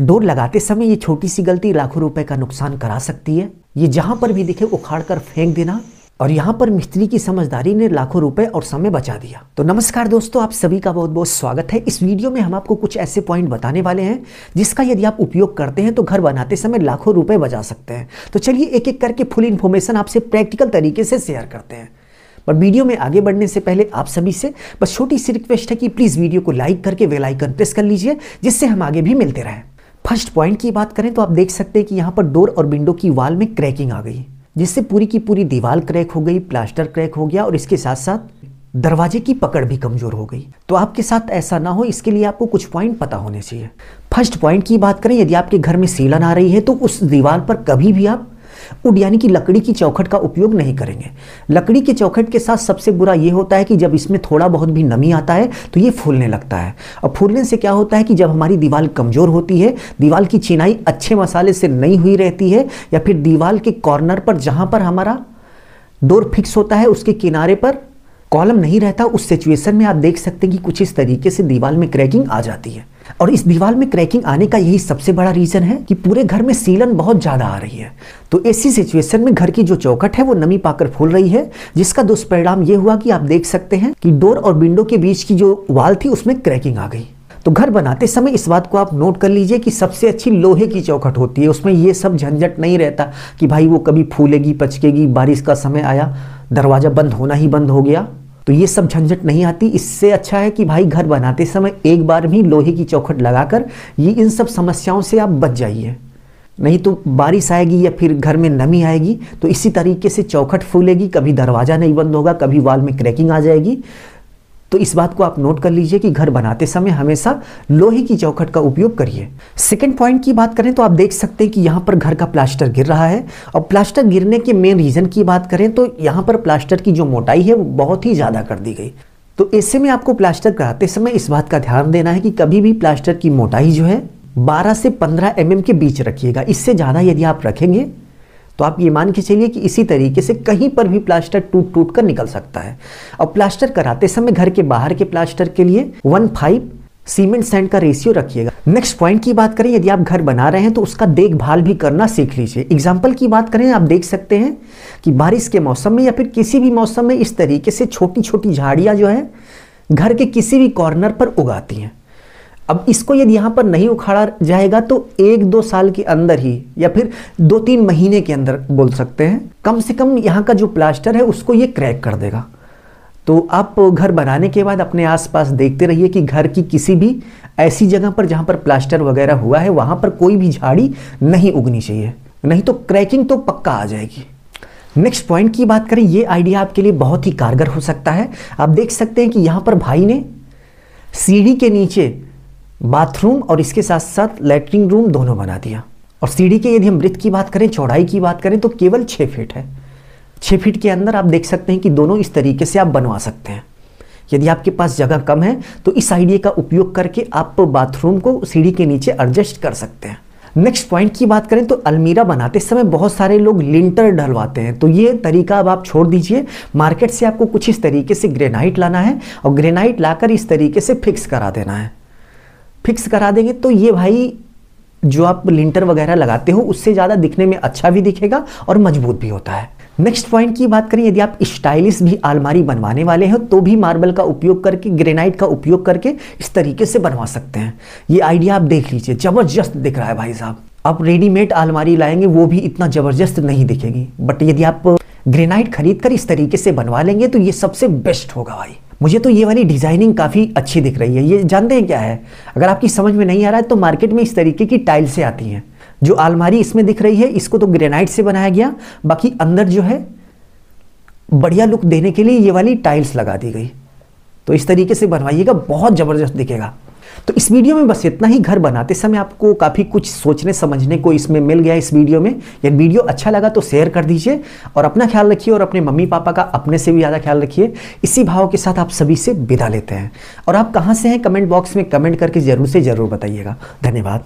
Door लगाते समय ये छोटी सी गलती लाखों रुपए का नुकसान करा सकती है। ये जहां पर भी दिखे उखाड़ कर फेंक देना, और यहाँ पर मिस्त्री की समझदारी ने लाखों रुपए और समय बचा दिया। तो नमस्कार दोस्तों, आप सभी का बहुत बहुत स्वागत है। इस वीडियो में हम आपको कुछ ऐसे पॉइंट बताने वाले हैं जिसका यदि आप उपयोग करते हैं तो घर बनाते समय लाखों रुपए बचा सकते हैं। तो चलिए एक एक करके फुल इन्फॉर्मेशन आपसे प्रैक्टिकल तरीके से शेयर करते हैं। पर वीडियो में आगे बढ़ने से पहले आप सभी से बस छोटी सी रिक्वेस्ट है कि प्लीज़ वीडियो को लाइक करके बेल आइकन प्रेस कर लीजिए, जिससे हम आगे भी मिलते रहें। फर्स्ट पॉइंट की बात करें तो आप देख सकते हैं कि यहाँ पर डोर और विंडो की वॉल में क्रैकिंग आ गई, जिससे पूरी की पूरी दीवार क्रैक हो गई, प्लास्टर क्रैक हो गया और इसके साथ साथ दरवाजे की पकड़ भी कमजोर हो गई। तो आपके साथ ऐसा ना हो, इसके लिए आपको कुछ पॉइंट पता होने चाहिए। फर्स्ट पॉइंट की बात करें, यदि आपके घर में सीलन आ रही है तो उस दीवार पर कभी भी आप वुड यानी कि लकड़ी की चौखट का उपयोग नहीं करेंगे। लकड़ी की चौखट के साथ सबसे बुरा ये होता है कि जब इसमें थोड़ा बहुत भी नमी आता है तो ये फूलने लगता है, और फूलने से क्या होता है कि जब हमारी दीवार कमजोर होती है, दीवार की चिनाई अच्छे मसाले से नहीं हुई रहती है, या फिर दीवार के कॉर्नर पर जहां पर हमारा डोर फिक्स होता है उसके किनारे पर कॉलम नहीं रहता, उस सिचुएशन में आप देख सकते हैं कि कुछ इस तरीके से दीवार में क्रैकिंग आ जाती है। और इस दीवार में क्रैकिंग आने का यही सबसे बड़ा रीजन है कि पूरे घर में सीलन बहुत ज्यादा आ रही है। तो ऐसी सिचुएशन में घर की जो चौखट है वो नमी पाकर फूल रही है, जिसका दुष्परिणाम ये हुआ कि आप देख सकते हैं कि डोर और विंडो के बीच की जो वॉल थी उसमें क्रैकिंग आ गई। तो घर बनाते समय इस बात को आप नोट कर लीजिए कि सबसे अच्छी लोहे की चौखट होती है। उसमें ये सब झंझट नहीं रहता कि भाई वो कभी फूलेगी, पचकेगी, बारिश का समय आया दरवाजा बंद होना ही बंद हो गया, तो ये सब झंझट नहीं आती। इससे अच्छा है कि भाई घर बनाते समय एक बार भी लोहे की चौखट लगाकर ये इन सब समस्याओं से आप बच जाइए। नहीं तो बारिश आएगी या फिर घर में नमी आएगी तो इसी तरीके से चौखट फूलेगी, कभी दरवाज़ा नहीं बंद होगा, कभी वॉल में क्रैकिंग आ जाएगी। तो इस बात को आप नोट कर लीजिए कि घर बनाते समय हमेशा लोहे की चौखट का उपयोग करिए। सेकंड पॉइंट की बात करें तो आप देख सकते हैं कि यहाँ पर घर का प्लास्टर गिर रहा है, और प्लास्टर गिरने के मेन रीजन की बात करें तो यहाँ पर प्लास्टर की जो मोटाई है वो बहुत ही ज़्यादा कर दी गई। तो ऐसे में आपको प्लास्टर कराते समय इस बात का ध्यान देना है कि कभी भी प्लास्टर की मोटाई जो है 12 से 15 mm के बीच रखिएगा। इससे ज़्यादा यदि आप रखेंगे तो आप ये मान के चलिए कि इसी तरीके से कहीं पर भी प्लास्टर टूट टूट कर निकल सकता है। और प्लास्टर कराते समय घर के बाहर के प्लास्टर के लिए 1:5 सीमेंट सैंड का रेशियो रखिएगा। नेक्स्ट पॉइंट की बात करें, यदि आप घर बना रहे हैं तो उसका देखभाल भी करना सीख लीजिए। एग्जाम्पल की बात करें, आप देख सकते हैं कि बारिश के मौसम में या फिर किसी भी मौसम में इस तरीके से छोटी छोटी झाड़ियाँ जो है घर के किसी भी कॉर्नर पर उगाती हैं। अब इसको यदि यहाँ पर नहीं उखाड़ा जाएगा तो 1-2 साल के अंदर ही या फिर 2-3 महीने के अंदर बोल सकते हैं, कम से कम यहाँ का जो प्लास्टर है उसको ये क्रैक कर देगा। तो आप घर बनाने के बाद अपने आसपास देखते रहिए कि घर की किसी भी ऐसी जगह पर जहाँ पर प्लास्टर वगैरह हुआ है वहाँ पर कोई भी झाड़ी नहीं उगनी चाहिए, नहीं तो क्रैकिंग तो पक्का आ जाएगी। नेक्स्ट पॉइंट की बात करें, ये आइडिया आपके लिए बहुत ही कारगर हो सकता है। आप देख सकते हैं कि यहाँ पर भाई ने सीढ़ी के नीचे बाथरूम और इसके साथ साथ लैट्रिन रूम दोनों बना दिया। और सीढ़ी के यदि हम ब्रेथ की बात करें, चौड़ाई की बात करें तो केवल 6 फीट है। 6 फीट के अंदर आप देख सकते हैं कि दोनों इस तरीके से आप बनवा सकते हैं। यदि आपके पास जगह कम है तो इस आइडिया का उपयोग करके आप बाथरूम को सीढ़ी के नीचे एडजस्ट कर सकते हैं। नेक्स्ट पॉइंट की बात करें तो अलमीरा बनाते समय बहुत सारे लोग लिंटर डलवाते हैं, तो ये तरीका अब आप छोड़ दीजिए। मार्केट से आपको कुछ इस तरीके से ग्रेनाइट लाना है और ग्रेनाइट लाकर इस तरीके से फिक्स करा देना है। फिक्स करा देंगे तो ये भाई जो आप लिंटर वगैरह लगाते हो उससे ज़्यादा दिखने में अच्छा भी दिखेगा और मजबूत भी होता है। नेक्स्ट पॉइंट की बात करें, यदि आप स्टाइलिश भी अलमारी बनवाने वाले हो तो भी मार्बल का उपयोग करके, ग्रेनाइट का उपयोग करके इस तरीके से बनवा सकते हैं। ये आइडिया आप देख लीजिए, जबरदस्त दिख रहा है भाई साहब। आप रेडीमेड अलमारी लाएंगे वो भी इतना जबरदस्त नहीं दिखेगी, बट यदि आप ग्रेनाइट खरीद कर इस तरीके से बनवा लेंगे तो ये सबसे बेस्ट होगा भाई। मुझे तो ये वाली डिजाइनिंग काफ़ी अच्छी दिख रही है। ये जानते हैं क्या है, अगर आपकी समझ में नहीं आ रहा है तो मार्केट में इस तरीके की टाइल्सें आती हैं। जो अलमारी इसमें दिख रही है इसको तो ग्रेनाइट से बनाया गया, बाकी अंदर जो है बढ़िया लुक देने के लिए ये वाली टाइल्स लगा दी गई। तो इस तरीके से बनवाइएगा, बहुत ज़बरदस्त दिखेगा। तो इस वीडियो में बस इतना ही। घर बनाते समय आपको काफ़ी कुछ सोचने समझने को इसमें मिल गया इस वीडियो में। यदि वीडियो अच्छा लगा तो शेयर कर दीजिए और अपना ख्याल रखिए और अपने मम्मी पापा का अपने से भी ज़्यादा ख्याल रखिए। इसी भाव के साथ आप सभी से विदा लेते हैं। और आप कहाँ से हैं कमेंट बॉक्स में कमेंट करके ज़रूर से ज़रूर बताइएगा। धन्यवाद।